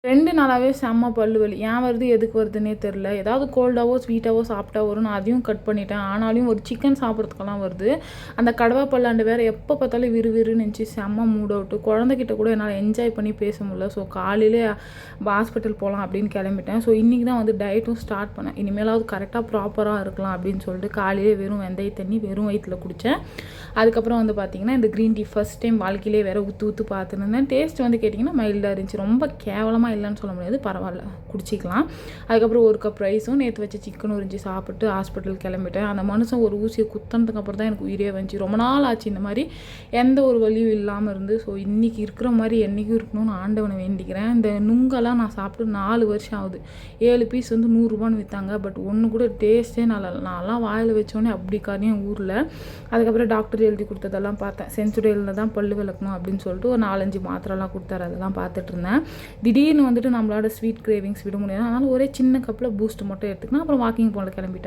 2 நாளாவே செம்ம பல்லு வலி. ஏன் வருது, எதுக்கு வருதுன்னே தெரில. ஏதாவது கோல்டாவோ, ஸ்வீட்டாவோ சாப்பிட்டா வரும். நான் அதையும் கட் பண்ணிட்டேன். ஆனாலும் ஒரு சிக்கன் சாப்பிட்றதுக்கெல்லாம் வருது. அந்த கடவா பல்லாண்டு வேறு எப்போ பார்த்தாலும் விறுவிறுன்னு இருந்துச்சு. செம்ம மூட் அவுட்டு. குழந்தைகிட்ட கூட என்னால் என்ஜாய் பண்ணி பேச முடியல. ஸோ காலையிலே ஹாஸ்பிட்டல் போகலாம் அப்படின்னு கிளம்பிட்டேன். ஸோ இன்றைக்கி தான் வந்து டயட்டும் ஸ்டார்ட் பண்ணேன். இனிமேலாவது கரெக்டாக ப்ராப்பராக இருக்கலாம் அப்படின்னு சொல்லிட்டு காலையிலே வெறும் வெந்தய தண்ணி வெறும் வயிற்றில் குடித்தேன். அதுக்கப்புறம் வந்து பார்த்திங்கன்னா இந்த க்ரீன் டீ ஃபஸ்ட் டைம் வாழ்க்கையிலே வேறு ஊற்று பார்த்துருந்தேன். டேஸ்ட் வந்து கேட்டிங்கன்னா மைல்டாக இருந்துச்சு. ரொம்ப கேவலமாக இல்லைன்னு சொல்ல முடியாது, பரவாயில்ல, குடிச்சிக்கலாம். அதுக்கப்புறம் ஒரு கப் ரைஸும் நேற்று வச்ச சிக்கனும் இருந்துச்சு சாப்பிட்டு ஹாஸ்பிட்டல் கிளம்பிட்டேன். அந்த மனுஷன் ஒரு ஊசியை குத்தினதுக்கு அப்புறம் தான் எனக்கு உயிரே வந்துச்சு. ரொம்ப நாள் ஆச்சு இந்த மாதிரி எந்த ஒரு வலியும் இல்லாமல் இருந்து. ஸோ இன்றைக்கி இருக்கிற மாதிரி என்றைக்கும் இருக்கணும்னு ஆண்டவனை வேண்டிக்கிறேன். இந்த நுங்கெல்லாம் நான் சாப்பிட்டு 4 வருஷம் ஆகுது. 7 பீஸ் வந்து 100 ரூபான்னு விற்றாங்க. பட் ஒன்று கூட டேஸ்ட்டே நான்லாம் வாயில் வச்சோடனே அப்படி காரியம் ஊரில். அதுக்கப்புறம் டாக்டர் எழுதி கொடுத்ததெல்லாம் பார்த்தேன். சென்சுடையில் தான் பல்லு விளக்கணும் அப்படின்னு சொல்லிட்டு ஒரு 4-5 மாத்திரைலாம் கொடுத்தாரு. அதெல்லாம் பார்த்துட்டு இருந்தேன். திடீர்னு வந்துட்டு நம்மளோட ஸ்வீட் கிரேவிங்ஸ் விட முடியாது. அதனால் ஒரே சின்ன கப்பில் பூஸ்ட் மட்டும் எடுத்துக்கினா அப்புறம் வாக்கிங் போல கிளம்பிட்டேன்.